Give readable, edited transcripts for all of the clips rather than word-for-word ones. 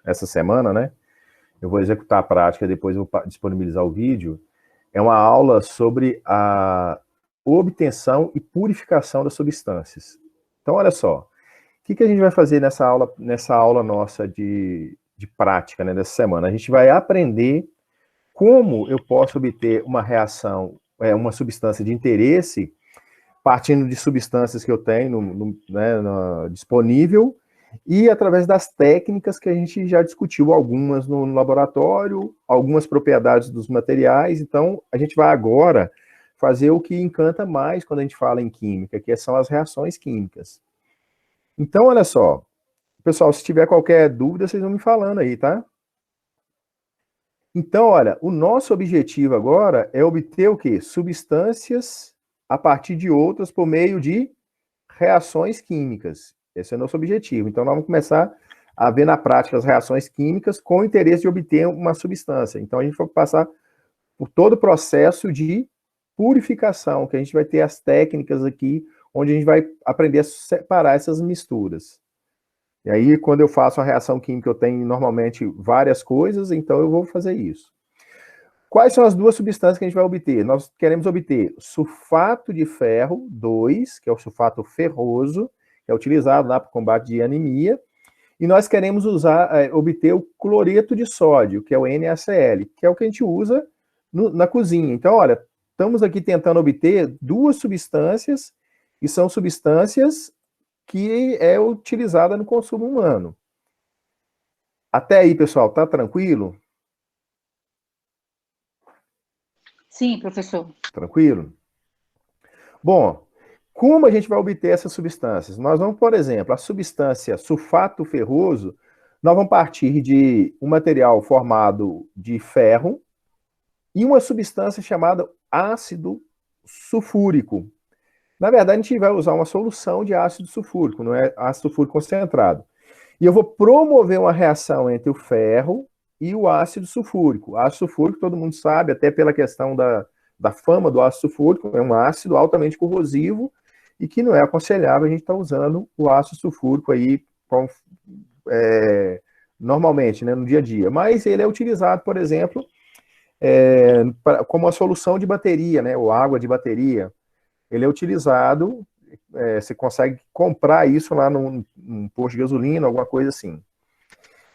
essa semana, né? Eu vou executar a prática, depois eu vou disponibilizar o vídeo. É uma aula sobre a obtenção e purificação das substâncias. Então, olha só, o que a gente vai fazer nessa aula nossa de prática, né, dessa semana? A gente vai aprender como eu posso obter uma reação, uma substância de interesse, partindo de substâncias que eu tenho disponível, e através das técnicas que a gente já discutiu, algumas no laboratório, algumas propriedades dos materiais. Então, a gente vai agora fazer o que encanta mais quando a gente fala em química, que são as reações químicas. Então, olha só, pessoal, se tiver qualquer dúvida, vocês vão me falando aí, tá? Então, olha, o nosso objetivo agora é obter o quê? Substâncias a partir de outras por meio de reações químicas. Esse é o nosso objetivo. Então, nós vamos começar a ver na prática as reações químicas com o interesse de obter uma substância. Então, a gente vai passar por todo o processo de purificação, que a gente vai ter as técnicas aqui, onde a gente vai aprender a separar essas misturas. E aí, quando eu faço a reação química, eu tenho normalmente várias coisas, então eu vou fazer isso. Quais são as duas substâncias que a gente vai obter? Nós queremos obter sulfato de ferro 2, que é o sulfato ferroso, que é utilizado lá para o combate de anemia, e nós queremos obter o cloreto de sódio, que é o NaCl, que é o que a gente usa na cozinha. Então, olha, estamos aqui tentando obter duas substâncias, e são substâncias que é utilizada no consumo humano. Até aí, pessoal, tá tranquilo? Sim, professor. Tranquilo? Bom, como a gente vai obter essas substâncias? Nós vamos, por exemplo, a substância sulfato ferroso, nós vamos partir de um material formado de ferro e uma substância chamada ácido sulfúrico. Na verdade, a gente vai usar uma solução de ácido sulfúrico, não é ácido sulfúrico concentrado. E eu vou promover uma reação entre o ferro e o ácido sulfúrico. O ácido sulfúrico, todo mundo sabe, até pela questão da fama do ácido sulfúrico, é um ácido altamente corrosivo e que não é aconselhável a gente estar usando o ácido sulfúrico aí normalmente, né, no dia a dia. Mas ele é utilizado, por exemplo, como uma solução de bateria, né, ou água de bateria. Ele é utilizado, você consegue comprar isso lá num posto de gasolina, alguma coisa assim.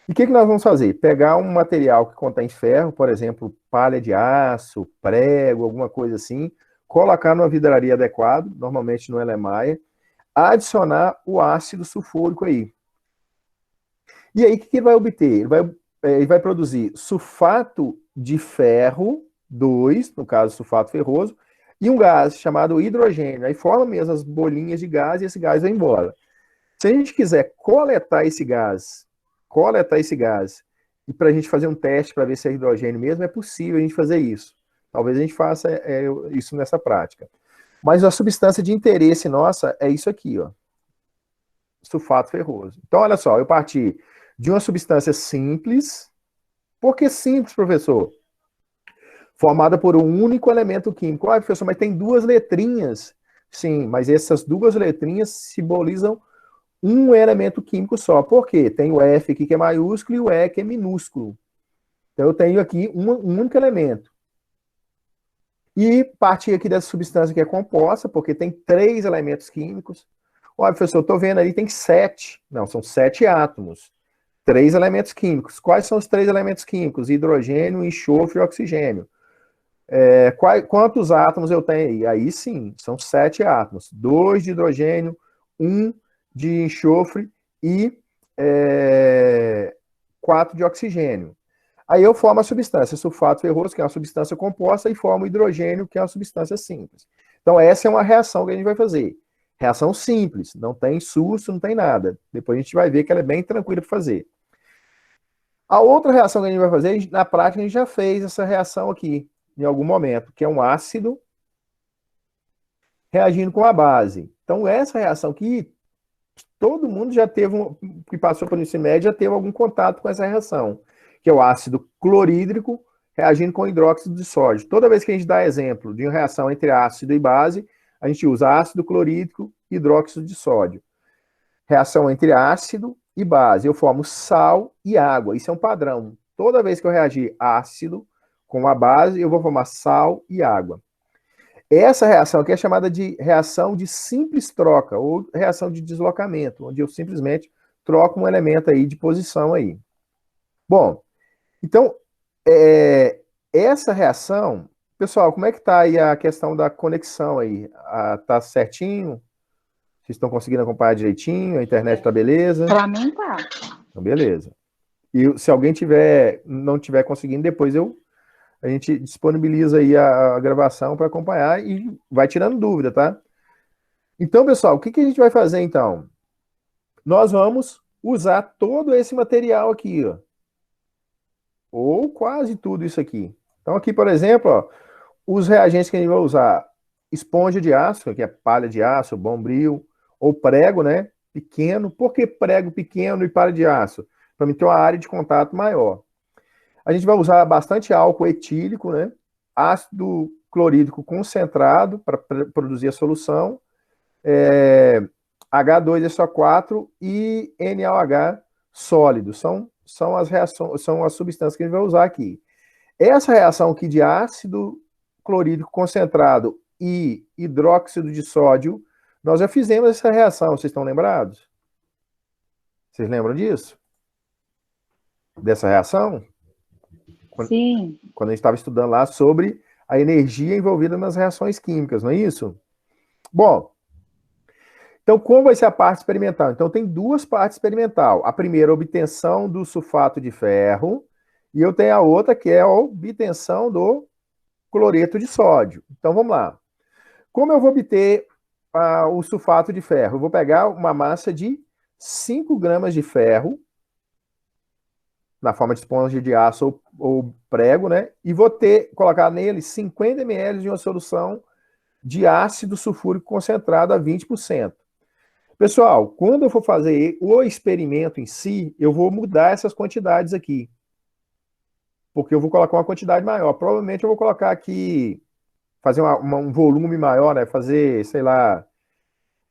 E o que nós vamos fazer? Pegar um material que contém ferro, por exemplo, palha de aço, prego, alguma coisa assim, colocar numa vidraria adequada, normalmente no Elemaia, adicionar o ácido sulfúrico aí. E aí, o que ele vai obter? Ele vai produzir sulfato de ferro 2, no caso, sulfato ferroso, e um gás chamado hidrogênio. Aí forma mesmo as bolinhas de gás e esse gás vai embora. Se a gente quiser coletar esse gás, e para a gente fazer um teste para ver se é hidrogênio mesmo, é possível a gente fazer isso. Talvez a gente faça isso nessa prática. Mas a substância de interesse nossa é isso aqui, ó. Sulfato ferroso. Então, olha só, eu parti de uma substância simples. Por que simples, professor? Formada por um único elemento químico. Ah, professor, mas tem duas letrinhas. Sim, mas essas duas letrinhas simbolizam um elemento químico só. Por quê? Tem o F aqui que é maiúsculo e o E que é minúsculo. Então eu tenho aqui um único elemento. E partir aqui dessa substância que é composta, porque tem 3 elementos químicos. Olha, professor, eu estou vendo ali, tem 7. Não, são 7 átomos. 3 elementos químicos. Quais são os 3 elementos químicos? Hidrogênio, enxofre e oxigênio. Quantos átomos eu tenho aí? Aí sim, são 7 átomos. 2 de hidrogênio, 1 de enxofre e 4 de oxigênio. Aí eu formo a substância sulfato ferroso, que é uma substância composta, e formo o hidrogênio, que é uma substância simples. Então essa é uma reação que a gente vai fazer. Reação simples, não tem susto, não tem nada. Depois a gente vai ver que ela é bem tranquila para fazer. A outra reação que a gente vai fazer, na prática a gente já fez essa reação aqui, em algum momento, que é um ácido reagindo com a base. Então essa reação aqui, todo mundo já teve, que passou pelo ensino médio, já teve algum contato com essa reação, que é o ácido clorídrico reagindo com hidróxido de sódio. Toda vez que a gente dá exemplo de uma reação entre ácido e base, a gente usa ácido clorídrico e hidróxido de sódio. Reação entre ácido e base. Eu formo sal e água. Isso é um padrão. Toda vez que eu reagir ácido com a base, eu vou formar sal e água. Essa reação aqui é chamada de reação de simples troca, ou reação de deslocamento, onde eu simplesmente troco um elemento aí de posição aí. Bom, então, essa reação, pessoal, como é que está aí a questão da conexão aí? Tá certinho? Vocês estão conseguindo acompanhar direitinho? A internet está beleza? Para mim tá. Então, beleza. E se alguém não tiver conseguindo, depois a gente disponibiliza aí a gravação para acompanhar e vai tirando dúvida, tá? Então, pessoal, o que a gente vai fazer então? Nós vamos usar todo esse material aqui, ó. Ou quase tudo isso aqui. Então, aqui, por exemplo, ó, os reagentes que a gente vai usar: esponja de aço, que é palha de aço, bombril, ou prego, né? Pequeno. Por que prego pequeno e palha de aço? Para mim ter uma área de contato maior. A gente vai usar bastante álcool etílico, né? Ácido clorídrico concentrado para produzir a solução, H2SO4 e NaOH sólido. São as reações, são as substâncias que a gente vai usar aqui. Essa reação aqui de ácido clorídrico concentrado e hidróxido de sódio, nós já fizemos essa reação, vocês estão lembrados? Vocês lembram disso? Dessa reação? Sim. Quando a gente estava estudando lá sobre a energia envolvida nas reações químicas, não é isso? Bom, então como vai ser a parte experimental? Então tem duas partes experimental. A primeira, a obtenção do sulfato de ferro, e eu tenho a outra, que é a obtenção do cloreto de sódio. Então vamos lá. Como eu vou obter o sulfato de ferro? Eu vou pegar uma massa de 5 gramas de ferro, na forma de esponja de aço ou prego, né? E vou colocar nele 50 ml de uma solução de ácido sulfúrico concentrado a 20%. Pessoal, quando eu for fazer o experimento em si, eu vou mudar essas quantidades aqui. Porque eu vou colocar uma quantidade maior. Provavelmente eu vou colocar aqui, fazer um volume maior, né? Fazer, sei lá,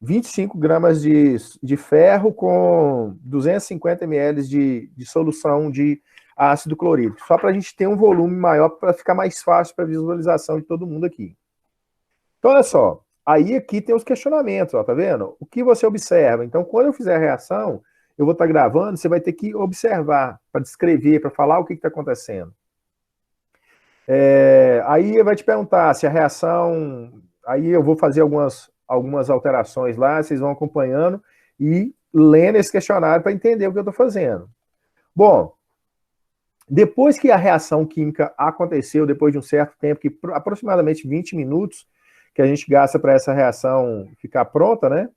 25 gramas de ferro com 250 ml de solução de ácido clorídrico, só para a gente ter um volume maior, para ficar mais fácil para a visualização de todo mundo aqui. Então, olha só, aí aqui tem os questionamentos, ó, tá vendo? O que você observa? Então, quando eu fizer a reação, eu vou estar gravando, você vai ter que observar, para descrever, para falar o que está acontecendo. Aí vai te perguntar se a reação... Aí eu vou fazer algumas alterações lá, vocês vão acompanhando e lendo esse questionário para entender o que eu estou fazendo. Bom, depois que a reação química aconteceu, depois de um certo tempo, que aproximadamente 20 minutos, que a gente gasta para essa reação ficar pronta, né?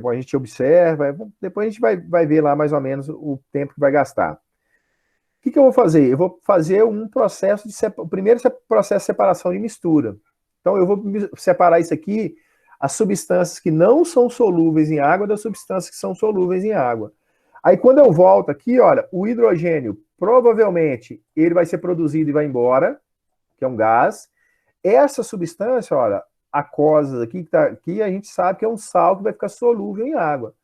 Bom, a gente observa, depois a gente vai ver lá mais ou menos o tempo que vai gastar. O que eu vou fazer? Eu vou fazer um processo o primeiro processo de separação de mistura. Então, eu vou separar isso aqui, as substâncias que não são solúveis em água das substâncias que são solúveis em água. Aí, quando eu volto aqui, olha, o hidrogênio, provavelmente, ele vai ser produzido e vai embora, que é um gás. Essa substância, olha, aquosas aqui, que a gente sabe que é um sal que vai ficar solúvel em água.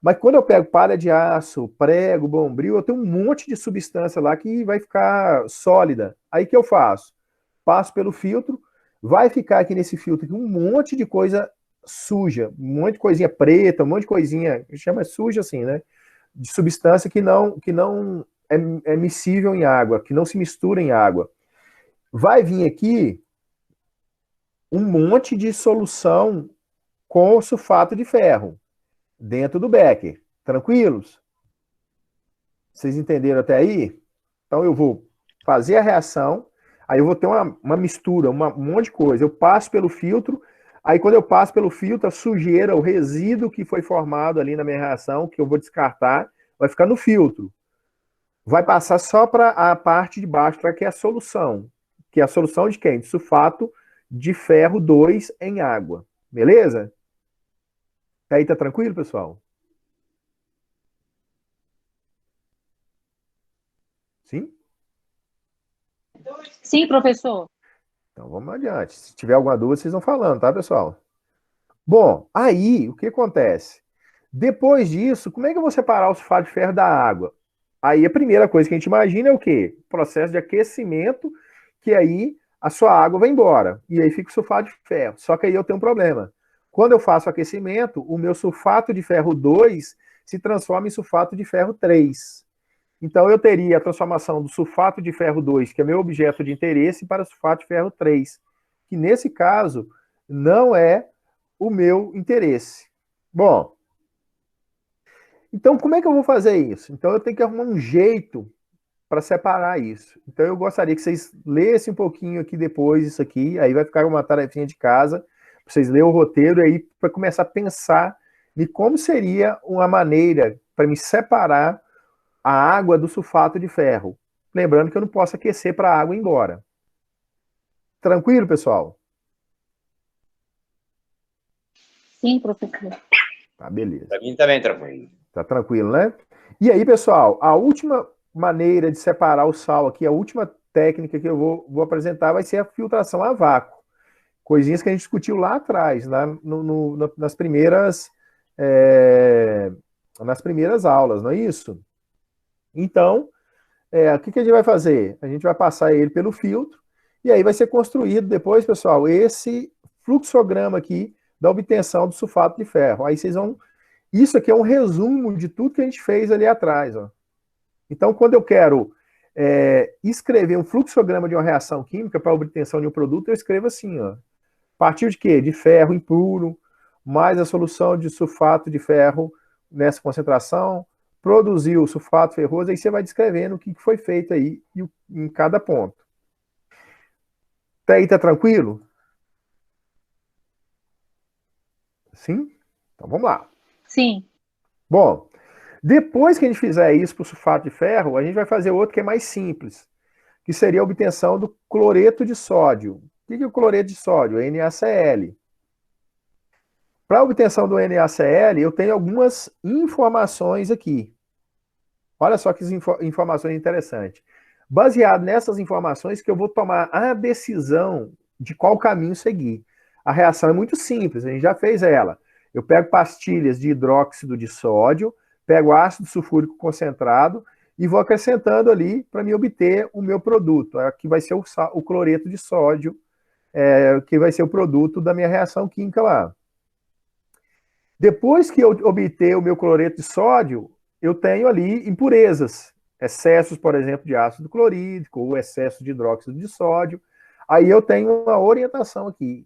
Mas quando eu pego palha de aço, prego, bombril, eu tenho um monte de substância lá que vai ficar sólida. Aí o que eu faço? Passo pelo filtro, vai ficar aqui nesse filtro aqui um monte de coisa suja, um monte de coisinha preta, um monte de coisinha, chama suja assim, né? De substância que não é miscível em água, que não se mistura em água. Vai vir aqui um monte de solução com sulfato de ferro dentro do becker. Tranquilos? Vocês entenderam até aí? Então eu vou fazer a reação, aí eu vou ter uma mistura, um monte de coisa. Eu passo pelo filtro, aí quando eu passo pelo filtro, a sujeira, o resíduo que foi formado ali na minha reação, que eu vou descartar, vai ficar no filtro. Vai passar só para a parte de baixo, que é a solução. Que é a solução de quem? De sulfato de ferro 2 em água. Beleza? Aí tá tranquilo, pessoal? Sim? Sim, professor. Então vamos adiante. Se tiver alguma dúvida, vocês vão falando, tá, pessoal? Bom, aí o que acontece? Depois disso, como é que eu vou separar o sulfato de ferro da água? Aí a primeira coisa que a gente imagina é o quê? Processo de aquecimento, que aí a sua água vai embora. E aí fica o sulfato de ferro. Só que aí eu tenho um problema. Quando eu faço aquecimento, o meu sulfato de ferro 2 se transforma em sulfato de ferro 3. Então eu teria a transformação do sulfato de ferro 2, que é meu objeto de interesse, para sulfato de ferro 3, que nesse caso não é o meu interesse. Bom, então como é que eu vou fazer isso? Então eu tenho que arrumar um jeito para separar isso. Então eu gostaria que vocês lessem um pouquinho aqui depois isso aqui, aí vai ficar uma tarefinha de casa, para vocês lerem o roteiro aí para começar a pensar em como seria uma maneira para me separar a água do sulfato de ferro. Lembrando que eu não posso aquecer para a água ir embora. Tranquilo, pessoal? Sim, professor. Tá, beleza. Para mim também, tranquilo. Tá tranquilo, né? E aí, pessoal, a última maneira de separar o sal aqui, a última técnica que eu vou apresentar vai ser a filtração a vácuo. Coisinhas que a gente discutiu lá atrás, nas primeiras aulas, não é isso? Então, o que a gente vai fazer? A gente vai passar ele pelo filtro, e aí vai ser construído depois, pessoal, esse fluxograma aqui da obtenção do sulfato de ferro. Aí vocês vão... Isso aqui é um resumo de tudo que a gente fez ali atrás, ó. Então, quando eu quero escrever um fluxograma de uma reação química para a obtenção de um produto, eu escrevo assim, ó. A partir de quê? De ferro impuro, mais a solução de sulfato de ferro nessa concentração, produziu o sulfato ferroso, aí você vai descrevendo o que foi feito aí em cada ponto. Até aí tá tranquilo? Sim? Então vamos lá. Sim. Bom, depois que a gente fizer isso para o sulfato de ferro, a gente vai fazer outro que é mais simples, que seria a obtenção do cloreto de sódio. O que é o cloreto de sódio? É NaCl. Para a obtenção do NaCl, eu tenho algumas informações aqui. Olha só que informações interessantes. Baseado nessas informações que eu vou tomar a decisão de qual caminho seguir. A reação é muito simples, a gente já fez ela. Eu pego pastilhas de hidróxido de sódio, pego ácido sulfúrico concentrado e vou acrescentando ali para me obter o meu produto. Aqui vai ser o cloreto de sódio, que vai ser o produto da minha reação química lá. Depois que eu obter o meu cloreto de sódio, eu tenho ali impurezas, excessos, por exemplo, de ácido clorídrico ou excesso de hidróxido de sódio. Aí eu tenho uma orientação aqui,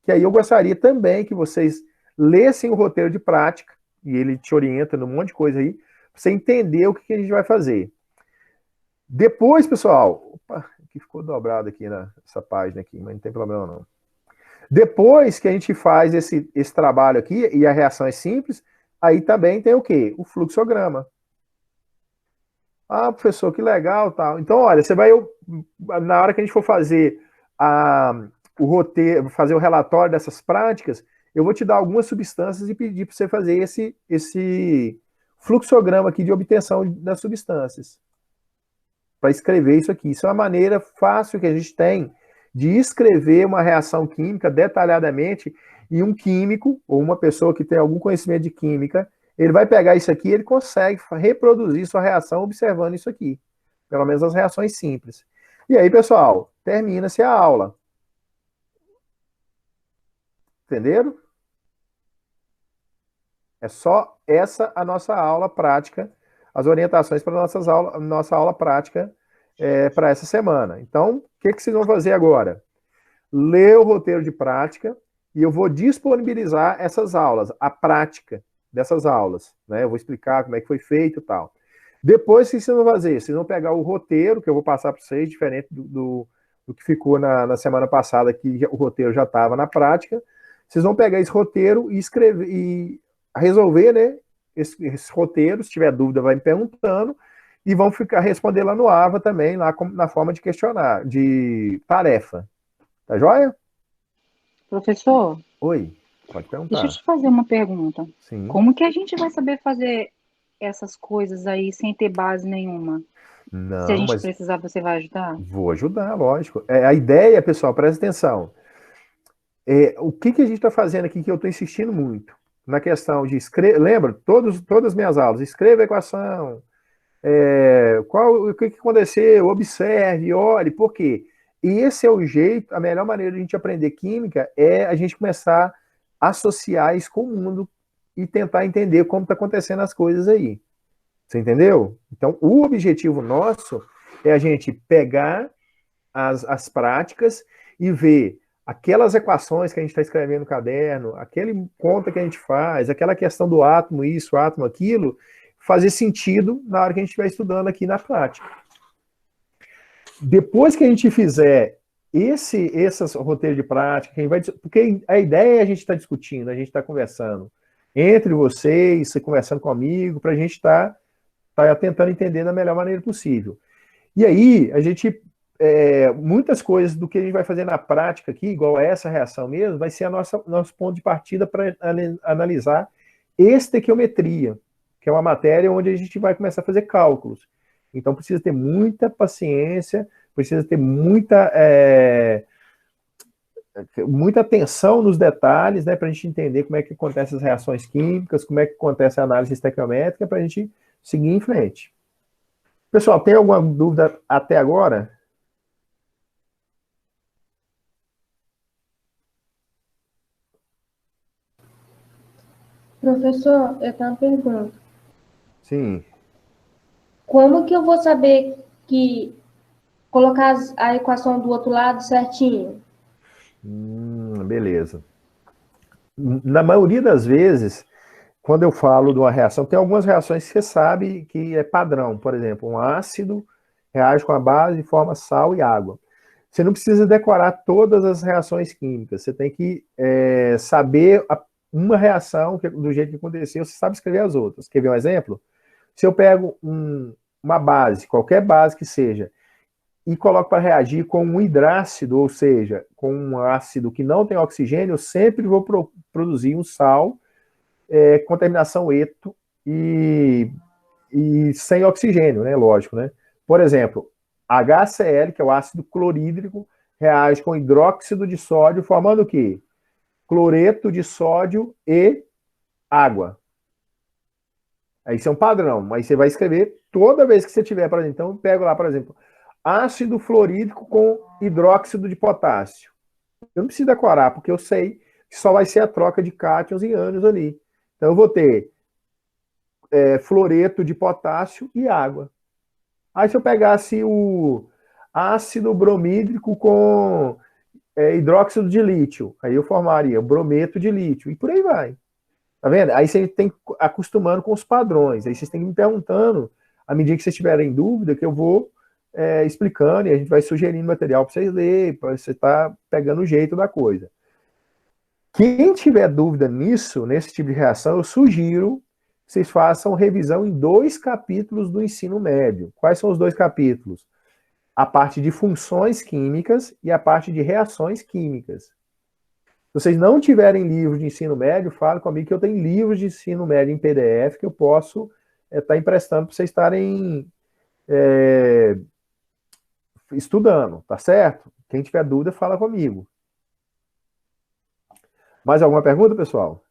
que aí eu gostaria também que vocês lessem o roteiro de prática, e ele te orienta num monte de coisa aí, para você entender o que a gente vai fazer. Depois, pessoal, opa, aqui ficou dobrado aqui nessa página aqui, mas não tem problema não. Depois que a gente faz esse trabalho aqui, e a reação é simples, aí também tem o quê? O fluxograma. Ah, professor, que legal, tal. Então, olha, você vai, na hora que a gente for fazer o roteiro, fazer o relatório dessas práticas, eu vou te dar algumas substâncias e pedir para você fazer esse fluxograma aqui de obtenção das substâncias. Para escrever isso aqui. Isso é uma maneira fácil que a gente tem de escrever uma reação química detalhadamente, e um químico, ou uma pessoa que tem algum conhecimento de química, ele vai pegar isso aqui e ele consegue reproduzir sua reação observando isso aqui. Pelo menos as reações simples. E aí, pessoal, termina-se a aula. Entenderam? É só essa a nossa aula prática, as orientações para a nossa aula prática para essa semana. Então, o que vocês vão fazer agora? Ler o roteiro de prática e eu vou disponibilizar essas aulas, a prática dessas aulas, né? Eu vou explicar como é que foi feito e tal. Depois, o que vocês vão fazer? Vocês vão pegar o roteiro, que eu vou passar para vocês, diferente do que ficou na semana passada, que o roteiro já estava na prática. Vocês vão pegar esse roteiro e escrever, e resolver, né, esse roteiro. Se tiver dúvida, vai me perguntando, e vão responder lá no AVA também, lá na forma de questionar, de tarefa. Tá joia? Professor? Oi, pode perguntar. Deixa eu te fazer uma pergunta. Sim. Como que a gente vai saber fazer essas coisas aí sem ter base nenhuma? Não, se a gente precisar, você vai ajudar? Vou ajudar, lógico. A ideia, pessoal, presta atenção. O que a gente está fazendo aqui que eu estou insistindo muito? na questão de escrever, lembra, todas as minhas aulas, escreva a equação, o que aconteceu, observe, olhe, por quê? E esse é o jeito, a melhor maneira de a gente aprender química é a gente começar a associar isso com o mundo e tentar entender como está acontecendo as coisas aí. Você entendeu? Então, o objetivo nosso é a gente pegar as práticas e ver aquelas equações que a gente está escrevendo no caderno, aquele conta que a gente faz, aquela questão do átomo isso, átomo aquilo, fazer sentido na hora que a gente estiver estudando aqui na prática. Depois que a gente fizer esses roteiros de prática, porque a ideia é a gente estar discutindo, a gente estar conversando entre vocês, você conversando comigo, para a gente estar tentando entender da melhor maneira possível. E aí, a gente, muitas coisas do que a gente vai fazer na prática aqui, igual a essa reação mesmo, vai ser nosso ponto de partida para analisar estequiometria, que é uma matéria onde a gente vai começar a fazer cálculos. Então, precisa ter muita paciência, precisa ter muita atenção nos detalhes, né, para a gente entender como é que acontecem as reações químicas, como é que acontece a análise estequiométrica, para a gente seguir em frente. Pessoal, tem alguma dúvida até agora? Professor, eu tenho uma pergunta. Sim. Como que eu vou saber que colocar a equação do outro lado certinho? Beleza. Na maioria das vezes, quando eu falo de uma reação, tem algumas reações que você sabe que é padrão. Por exemplo, um ácido reage com a base e forma sal e água. Você não precisa decorar todas as reações químicas. Você tem que saber uma reação do jeito que aconteceu, você sabe escrever as outras. Quer ver um exemplo? Se eu pego uma base, qualquer base que seja, e coloco para reagir com um hidrácido, ou seja, com um ácido que não tem oxigênio, eu sempre vou produzir um sal com terminação eto e sem oxigênio, né? Lógico, né? Por exemplo, HCl, que é o ácido clorídrico, reage com hidróxido de sódio, formando o quê? Cloreto de sódio e água. Aí isso é um padrão, aí você vai escrever toda vez que você tiver, por exemplo, então eu pego lá, por exemplo, ácido fluorídrico com hidróxido de potássio. Eu não preciso decorar, porque eu sei que só vai ser a troca de cátions e ânions ali. Então eu vou ter fluoreto de potássio e água. Aí se eu pegasse o ácido bromídrico com hidróxido de lítio, aí eu formaria o brometo de lítio, e por aí vai. Tá vendo? Aí você tem que ir acostumando com os padrões. Aí vocês têm que me perguntando, à medida que vocês tiverem dúvida, que eu vou explicando e a gente vai sugerindo material para vocês lerem, para você estar pegando o jeito da coisa. Quem tiver dúvida nisso, nesse tipo de reação, eu sugiro que vocês façam revisão em 2 capítulos do ensino médio. Quais são os 2 capítulos? A parte de funções químicas e a parte de reações químicas. Se vocês não tiverem livros de ensino médio, fale comigo que eu tenho livros de ensino médio em PDF que eu posso estar emprestando para vocês estarem estudando, tá certo? Quem tiver dúvida, fala comigo. Mais alguma pergunta, pessoal?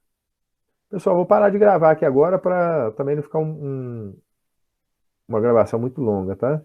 Pessoal, vou parar de gravar aqui agora para também não ficar uma gravação muito longa, tá?